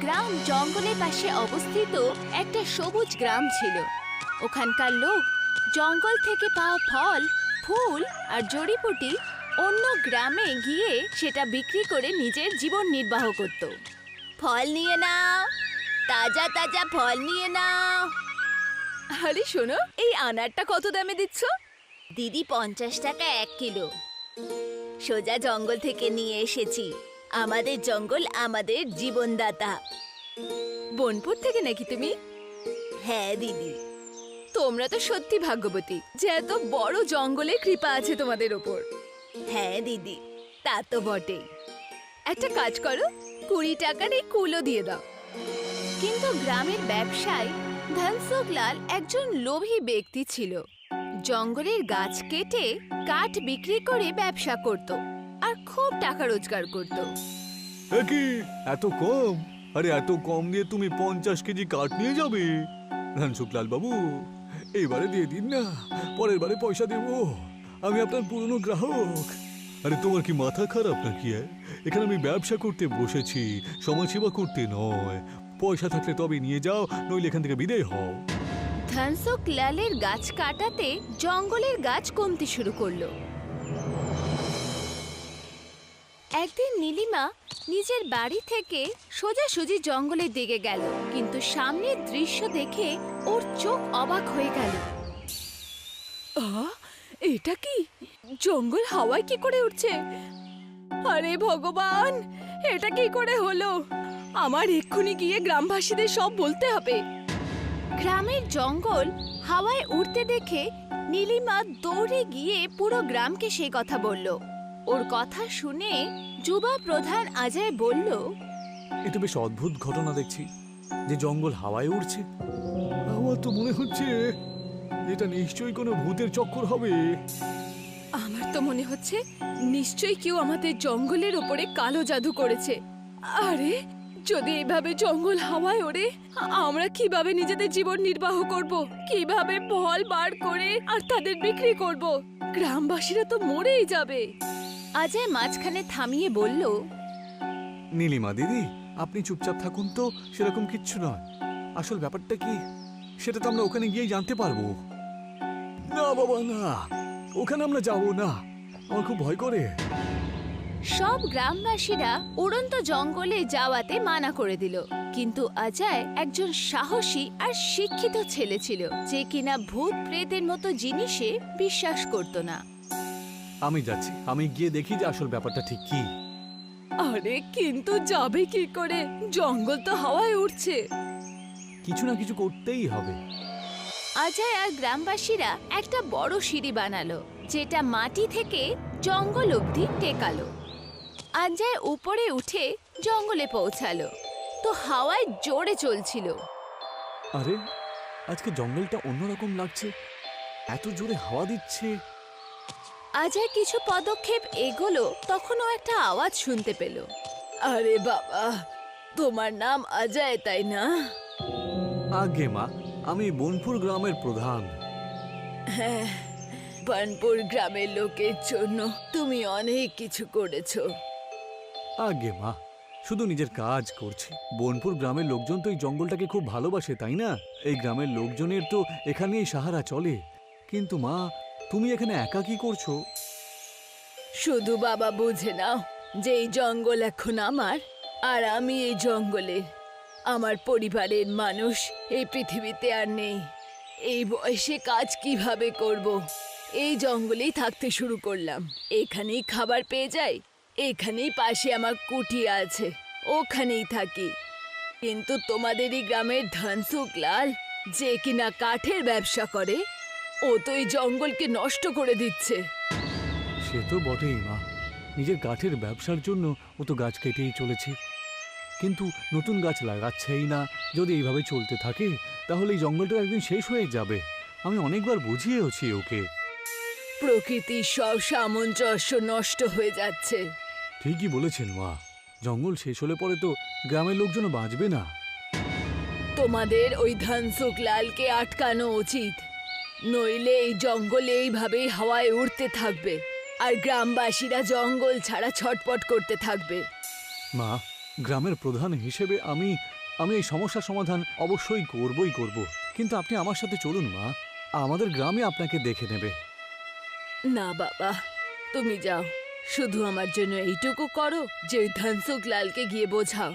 গ্রাম জঙ্গলের পাশে অবস্থিত একটা সবুজ গ্রাম ছিল। ওখানকার লোক জঙ্গল থেকে পাওয়া ফল, ফুল আর জড়িবুটি অন্য গ্রামে গিয়ে সেটা বিক্রি করে নিজের জীবন নির্বাহ করত। ফল নিয়ে নাও, তাজা তাজা ফল নিয়ে নাও। আরে শোনো, এই আনারটা কত দামে দিচ্ছ? দিদি 50 টাকা 1 কিলো। সোজা জঙ্গল থেকে নিয়ে এসেছি। আমাদের জঙ্গল আমাদের জীবনদাতা। বনপুর থেকে নাকি তুমি? হ্যাঁ দিদি। তোমরা তো সত্যি ভাগ্যবতী যে এত বড় জঙ্গলের কৃপা আছে তোমাদের ওপর। হ্যাঁ দিদি, তা তো বটেই। একটা কাজ করো, 20 টাকার এই কুলো দিয়ে দাও। কিন্তু গ্রামের ব্যবসায়ী ধনসুখলাল একজন লোভী ব্যক্তি ছিল। জঙ্গলের গাছ কেটে কাঠ বিক্রি করে ব্যবসা করত আর খুব টাকা রোজগার করত। কি এত কম? আরে এত কম দিয়ে তুমি 50 কেজি কাঠ নিয়ে যাবে? ধনসুখলাল বাবু, এইবারে দিয়ে দিন না, পরের বারে পয়সা দেব। আমি আপনার পুরনো গ্রাহক। আরে তোমার কি মাথা খারাপ নাকি? এখানে আমি ব্যবসা করতে বসেছি, সমাজসেবা করতে নয়। পয়সা থাকলে তবে নিয়ে যাও, নইলে এখান থেকে বিদায় হও। ধনসুখলালের গাছ কাটাতে জঙ্গলের গাছ কমতে শুরু করলো। একদিন নীলিমা নিজের বাড়ি থেকে সোজাসুজি জঙ্গলের দিকে গেল, কিন্তু সামনের দৃশ্য দেখে ওর চোখ অবাক হয়ে গেল। এটা কি? জঙ্গল হাওয়ায় কি করে উঠছে? আরে ভগবান, এটা কি করে হলো? আমার এক্ষুনি গিয়ে গ্রামবাসীদের সব বলতে হবে। গ্রামের জঙ্গল হাওয়ায় উড়তে দেখে নীলিমা দৌড়ে গিয়ে পুরো গ্রামকে সেই কথা বলল। ওর কথা শুনে যুবা প্রধান অজয় বলল, এটা বেশ অদ্ভুত ঘটনা দেখছি যে জঙ্গল হাওয়ায় উড়ছে। আমার তো মনে হচ্ছে এটা নিশ্চয়ই কোনো ভূতের চক্কর হবে। আমার তো মনে হচ্ছে নিশ্চয়ই কেউ আমাদের জঙ্গলের ওপরে কালো জাদু করেছে। আরে যদি এভাবে জঙ্গল হাওয়ায় ওড়ে, আমরা কিভাবে নিজেদের জীবন নির্বাহ করব? কিভাবে ফল বার করে আর তাদের বিক্রি করব? গ্রামবাসীরা তো মরেই যাবে। অজয় মাঝখানে থামিয়ে বলল, নীলিমা দিদি, আপনি চুপচাপ থাকুন তো, সেরকম কিচ্ছু নয়। আসল ব্যাপারটা কি সেটা তো আমরা ওখানে গিয়ে জানতে পারবো। না বাবা না, ওখানে আমরা যাব না, আমার খুব ভয় করে। সব গ্রামবাসীরা উড়ন্ত জঙ্গলে যাওয়াতে মানা করে দিল, কিন্তু অজয় একজন সাহসী আর শিক্ষিত ছেলে ছিল যে কিনা ভূত প্রেতের মতো জিনিসে বিশ্বাস করত না। আমি যাচ্ছি, আমি গিয়ে দেখি যে আসল ব্যাপারটা ঠিক কি। আরে কিন্তু যাবে কি করে? জঙ্গল তো হাওয়ায় উঠছে। কিছু না কিছু করতেই হবে। অজয় আর গ্রামবাসীরা একটা বড় সিঁড়ি বানালো, যেটা মাটি থেকে জঙ্গল অবধি টেকালো। অজয় উপরে উঠে জঙ্গলে পৌঁছালো, তো হাওয়ায় জোরে চলছিল। আরে আজকে জঙ্গলটা অন্যরকম লাগছে, এত জোরে হাওয়া দিচ্ছে। অজয় কিছু পদক্ষেপ এগোলো, তখনও একটা আওয়াজ শুনতে পেল। আরে বাবা, তোমার নাম অজয় তাই না? আগে মা, আমি বনপুর গ্রামের প্রধান। হ্যাঁ, বনপুর গ্রামের লোকের জন্য তুমি অনেক কিছু করেছো। আগে মা, শুধু নিজের কাজ করছি। বনপুর গ্রামের লোকজন তো এই জঙ্গলটাকে খুব ভালোবাসে, তাই না? এই গ্রামের লোকজনের তো এখানেই সাহারা চলে। কিন্তু মা, তুমি এখানে একা কি করছো? শুধু বাবা বুঝে নাও যে এই জঙ্গল এখন আমার, আর আমি এই জঙ্গলের। আমার পরিবারের মানুষ এই পৃথিবীতে আর নেই। এই বয়সে কাজ কিভাবে করব? এই জঙ্গলেই থাকতে শুরু করলাম। এখানেই খাবার পেয়ে যাই, এখানেই পাশে আমার কুঠি আছে, ওখানেই থাকি। কিন্তু তোমাদের এই গ্রামের ধনসুখলাল, যে কিনা কাঠের ব্যবসা করে, ও তো এই জঙ্গলকে নষ্ট করে দিচ্ছে। সে তো বটেই মা, নিজের কাঠের ব্যবসার জন্য ও তো গাছ কেটেই চলেছে, কিন্তু নতুন গাছ লাগাচ্ছেই না। যদি এইভাবে চলতে থাকে তাহলে এই জঙ্গলটা একদিন শেষ হয়ে যাবে। আমি অনেকবার বুঝিয়েওছি ওকে। প্রকৃতির সব সামঞ্জস্য নষ্ট হয়ে যাচ্ছে। ঠিকই বলেছেন মা, জঙ্গল শেষ হলে পরে তো গ্রামের লোকজন বাঁচবে না। তোমাদের ওই ধনসুখলালকে আটকানো উচিত, নইলে এই জঙ্গলে এইভাবেই হাওয়ায় উড়তে থাকবে আর গ্রামবাসীরা জঙ্গল ছাড়া ছটপট করতে থাকবে। মা, গ্রামের প্রধান হিসেবে আমি আমি এই সমস্যার সমাধান অবশ্যই করব। কিন্তু আপনি আমার সাথে চলুন মা, আমাদের গ্রামে আপনাকে দেখে নেবে। না বাবা, তুমি যাও, শুধু আমার জন্য এইটুকু করো যে ওই ধনসুখ লালকে গিয়ে বোঝাও,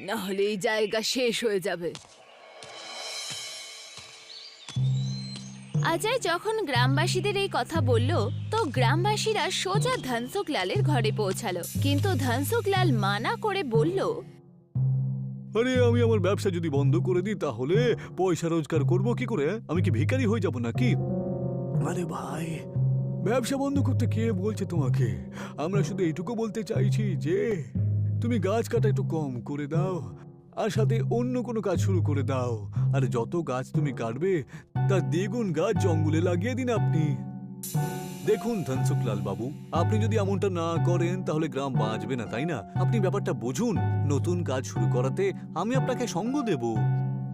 না হলে এই জায়গা শেষ হয়ে যাবে। অজয় যখন গ্রামবাসীদের এই কথা বলল, তো গ্রামবাসীরা সোজা ধনসুখ লালের ঘরে পৌঁছালো। কিন্তু ধনসুখ লাল মানা করে বলল, আরে আমি আমার ব্যবসা যদি বন্ধ করে দিই তাহলে পয়সা রোজগার করব কি করে? আমি কি ভিখারি হয়ে যাব নাকি? আরে ভাই, ব্যবসা বন্ধ করতে কে বলছে তোমাকে? আমরা শুধু এইটুকু বলতে চাইছি যে তুমি গাছ কাটা একটু কম করে দাও, আর সাথে অন্য কোনো কাজ শুরু করে দাও। আর যত গাছ তুমি কাটবে তার দ্বিগুণ গাছ জঙ্গলে লাগিয়ে দিন আপনি। দেখুন ধনসুখ লাল বাবু, আপনি যদি এমনটা না করেন তাহলে গ্রাম বাঁচবে না, তাই না? আপনি ব্যাপারটা বুঝুন। নতুন কাজ শুরু করাতে আমি আপনাকে সঙ্গ দেব।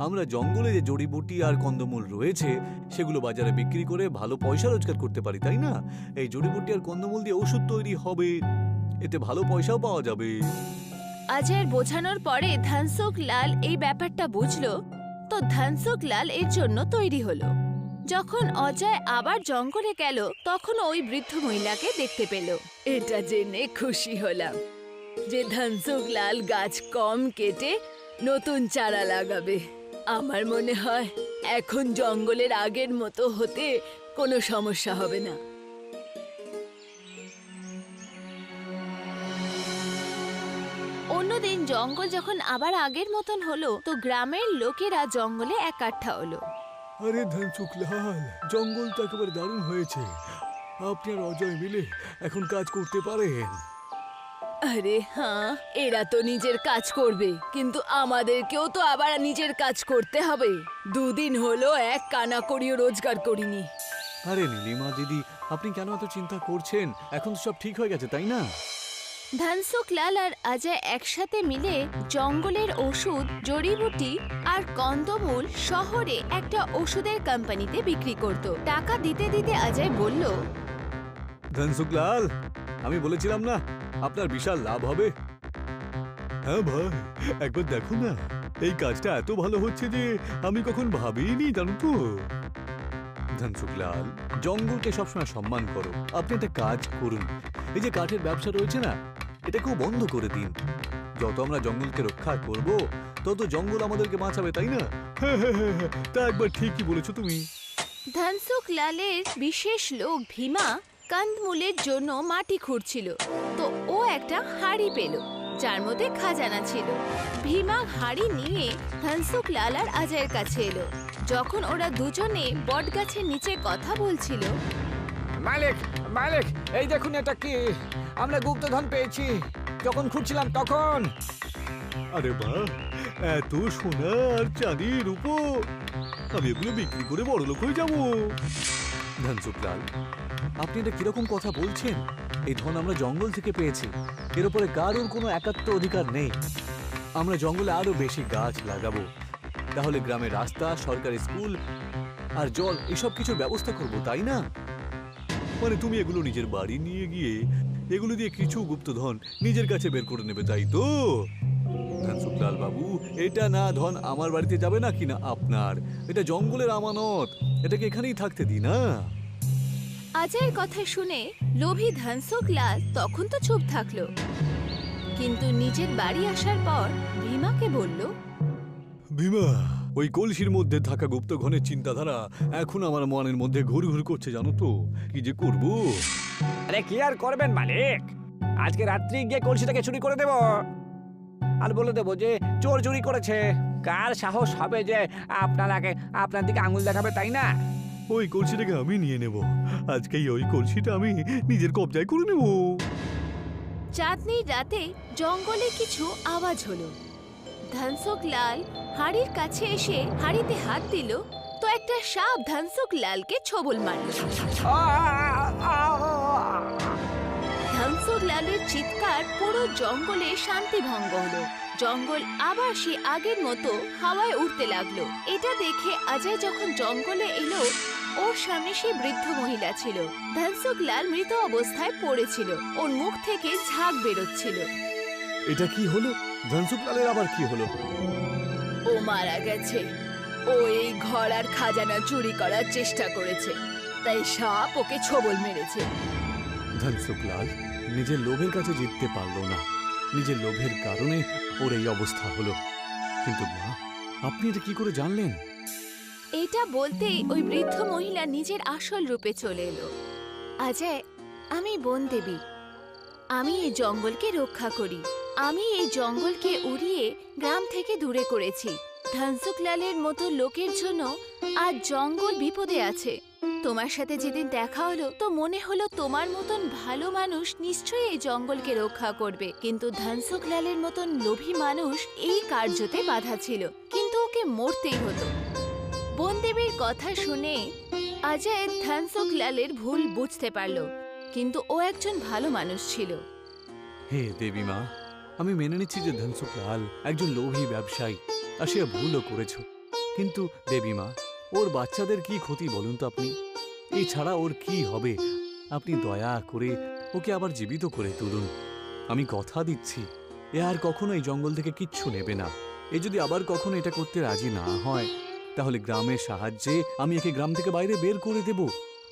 আমরা জঙ্গলে যে জড়িবুটি আর কন্দমূল রয়েছে সেগুলো বাজারে বিক্রি করে ভালো পয়সা রোজগার করতে পারি, তাই না? এই জড়িবুটি আর কন্দমূল দিয়ে ওষুধ তৈরি হবে, এতে ভালো পয়সাও পাওয়া যাবে। অজয়ের বোঝানোর পরে ধনসুখ লাল এই ব্যাপারটা বুঝলো। তো ধনসুখ লাল এর জন্য তৈরি হলো। যখন অজয় আবার জঙ্গলে গেল, তখন ওই বৃদ্ধ মহিলাকে দেখতে পেল। এটা জেনে খুশি হলাম যে ধনসুখ লাল গাছ কম কেটে নতুন চারা লাগাবে। আমার মনে হয় এখন জঙ্গলের আগের মতো হতে কোনো সমস্যা হবে না। অন্যদিন জঙ্গল যখন আবার আগের মতন হলো, তো গ্রামের লোকেরা জঙ্গলে একাঠা হলো। আরে ধনসুখ লাল, জঙ্গল তো একেবারে দারুণ হয়েছে। আপনি আর অজয় মিলে এখন কাজ করতে পারেন। আরে হ্যাঁ, এরা তো নিজের কাজ করবে, কিন্তু আমাদেরকেও তো আবার নিজের কাজ করতে হবে। দুদিন হলো এক কানা করিও রোজগার করিনি। আরে নীলিমা দিদি, আপনি কেন এত চিন্তা করছেন? এখন তো সব ঠিক হয়ে গেছে, তাই না? ধনসুখ লাল আর অজয় একসাথে মিলে জঙ্গলের ওষুধ, জড়িবুটি আর কন্দমূল শহরে একটা ওষুধের কোম্পানিতে বিক্রি করত। টাকা দিতে দিতে অজয় বলল, ধনসুখ লাল, আমি বলেছিলাম না আপনার বিশাল লাভ হবে। হ্যাঁ ভাই, একবার দেখো না, এই কাজটা এত ভালো হচ্ছে যে আমি কখন ভাবিনি, জানো তো। ধনসুখ লাল, জঙ্গলকে সবসময় সম্মান করো। আপনি একটা কাজ করুন, এই যে কাঠের ব্যবসা রয়েছে না, এটাকেও বন্ধ করে দিন। যত আমরা জঙ্গলকে রক্ষা করব তত জঙ্গল আমাদেরকে বাঁচাবে, তাই না? তা একবার ঠিকই বলেছো তুমি। ধনসুখ লালের বিশেষ লোক ভীমা কন্দমূলের জন্য মাটি খুঁড়ছিল। তো ও একটা হাঁড়ি পেল যার মধ্যে খাজানা ছিল। ভীমা হাঁড়ি নিয়ে ধনসুখ লাল আর অজয়ের কাছে এলো। যখন ওরা দুজনে বটগাছের নিচে কথা বলছিল, মালিক, মালিক, এই দেখুন এটা কি? আমরা গুপ্তধন পেয়েছি যখন খুঁজছিলাম তখন। আরে বাহ, এত সোনা আর চাঁদি রূপো, আমি এগুলো বিক্রি করে বড় লোক হয়ে যাবো। ধনসুখ লাল, আপনি এটা কিরকম কথা বলছেন? এই ধন আমরা জঙ্গল থেকে পেয়েছি, এর উপরে কারোর কোনো একাত্ম অধিকার নেই। আমরা জঙ্গলে আরো বেশি গাছ লাগাবো, তাহলে গ্রামের রাস্তা, সরকারি স্কুল আর জল এসব কিছুর ব্যবস্থা করব, তাই না? মানে তুমি এগুলো নিজের বাড়ি নিয়ে গিয়ে এগুলো দিয়ে কিছু গুপ্তধন নিজের কাছে বের করে নেবে, তাই তো? ধনসুখ লাল বাবু, এটা না ধন আমার বাড়িতে যাবে না কিনা আপনার, এটা জঙ্গলের আমানত, এটাকে এখানেই থাকতে দিই না। অজয়ের কথা শুনে লোভী ধনসুখ লাল তখন তো চুপ থাকলো, কিন্তু নিজের বাড়ি আসার পর ভীমাকে বলল, ভীমা, ওই কলসির মধ্যে থাকা গুপ্তধনের চিন্তাধারা এখন আমার মনের মধ্যে ঘুর ঘুর করছে, জানো তো? কি যে করব। আরে কি আর করবেন মালিক, আজকে রাত্রি গিয়ে কলসিটাকে চুরি করে দেব আর বলে দেবো যে চোর চুরি করেছে। কার সাহস হবে যে আপনার দিকে আঙুল দেখাবে, তাই না? ওই কলসিটাকে আমি নিয়ে নেব, আজকেই ওই কলসিটা আমি নিজের কবজায় করে নেব। চাঁদনির রাতে জঙ্গলে কিছু আওয়াজ হলো। ধনসুখ লাল হাড়ির কাছে এসে হাড়িতে হাত দিল, তো একটা সাপ ধনসুখ লালকে ছোবল মারল। ধনসুখ লালের চিৎকার পুরো জঙ্গলে শান্তি ভঙ্গ হলো। জঙ্গল আবার সে আগের মতো হাওয়ায় উঠতে লাগলো। এটা দেখে অজয় যখন জঙ্গলে এলো, ওর সামনে সেই বৃদ্ধ মহিলা ছিল। ধনসুখ লাল মৃত অবস্থায় পড়েছিল, ওর মুখ থেকে ঝাঁক বেরোচ্ছিল। এটা কি হলো? ধনসুখ লালের আবার কি হলো? ও মারা গেছে। ও এই ঘর আর খাজানা চুরি করার চেষ্টা করেছে, তাই সাপ ওকে ছোবল মেরেছে। ধনসুখলাল নিজের লোভের কাছে জিততে পারলো না, নিজের লোভের কারণে ওর এই অবস্থা হলো। কিন্তু মা, আপনি এটা কি করে জানলেন? এটা বলতেই ওই বৃদ্ধ মহিলা নিজের আসল রূপে চলে এলো। অজয়, আমি বন দেবী। আমি এই জঙ্গলকে রক্ষা করি। আমি এই জঙ্গলকে উড়িয়ে গ্রাম থেকে দূরে করেছি। ধনসুখলালের মতো লোকের জন্য আজ জঙ্গল বিপদে আছে। তোমার সাথে যেদিন দেখা হলো তো মনে হলো তোমার মতন ভালো মানুষ নিশ্চয়ই এই জঙ্গলকে রক্ষা করবে, কিন্তু ধনসুখলালের মতন লোভী মানুষ এই কার্যতে বাধা ছিল, কিন্তু ওকে মরতেই হতো। বনদেবীর কথা শুনে অজয় ধনসুখলালের ভুল বুঝতে পারল, কিন্তু ও একজন ভালো মানুষ ছিল। হে দেবী মা, আমি মেনে নিচ্ছি যে ধনসুখলাল একজন লোভী ব্যবসায়ী আর সে ভুলও করেছ। কিন্তু দেবী মা, ওর বাচ্চাদের কি ক্ষতি বলুন তো আপনি? এছাড়া ওর কি হবে? আপনি দয়া করে ওকে আবার জীবিত করে তুলুন। আমি কথা দিচ্ছি এ আর কখনো এই জঙ্গল থেকে কিচ্ছু নেবে না। এ যদি আবার কখনো এটা করতে রাজি না হয় তাহলে গ্রামের সাহায্যে আমি একে গ্রাম থেকে বাইরে বের করে দেব।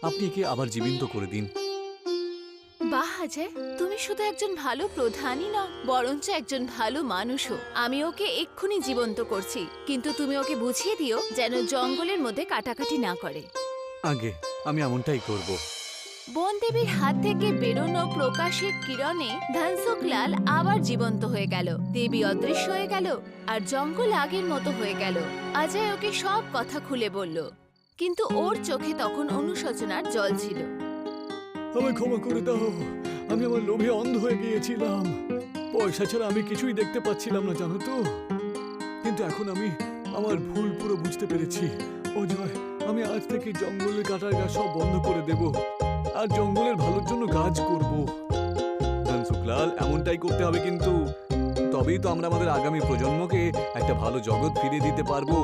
আপনি একে আবার জীবিত করে দিন। বাহ অজয়, তুমি শুধু একজন ভালো প্রধানই না, বরঞ্চ একজন ভালো মানুষও। আমি ওকে এক্ষুনি জীবন্ত করছি, কিন্তু তুমি ওকে বুঝিয়ে দিও যেন জঙ্গলের মধ্যে কাটাকাটি না করে। আগে আমি এমনটাই করব। বনদেবীর হাত থেকে বেরোনো প্রকাশের কিরণে ধনসুখলাল আবার জীবন্ত হয়ে গেল। দেবী অদৃশ্য হয়ে গেল আর জঙ্গল আগের মতো হয়ে গেল। অজয় ওকে সব কথা খুলে বলল, কিন্তু ওর চোখে তখন অনুশোচনার জল ছিল। আমায় ক্ষমা করে দাও, আমি আমার লোভে অন্ধ হয়ে গিয়েছিলাম। পয়সা ছাড়া আমি কিছুই দেখতে পাচ্ছিলাম না, জানো তো। কিন্তু এখন আমি আমার ভুল পুরো বুঝতে পেরেছি। অজয়, আমি আজ থেকে জঙ্গলের কাটার গাছ সব বন্ধ করে দেব আর জঙ্গলের ভালোর জন্য কাজ করব। ধনসুখলাল, এমনটাই করতে হবে কিন্তু, তবেই তো আমরা আমাদের আগামী প্রজন্মকে একটা ভালো জগৎ ফিরিয়ে দিতে পারবো।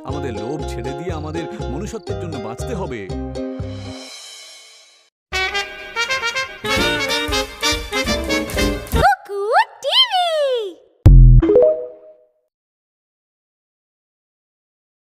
আমাদের লোভ ছেড়ে দিয়ে আমাদের মনুষ্যত্বের জন্য বাঁচতে হবে।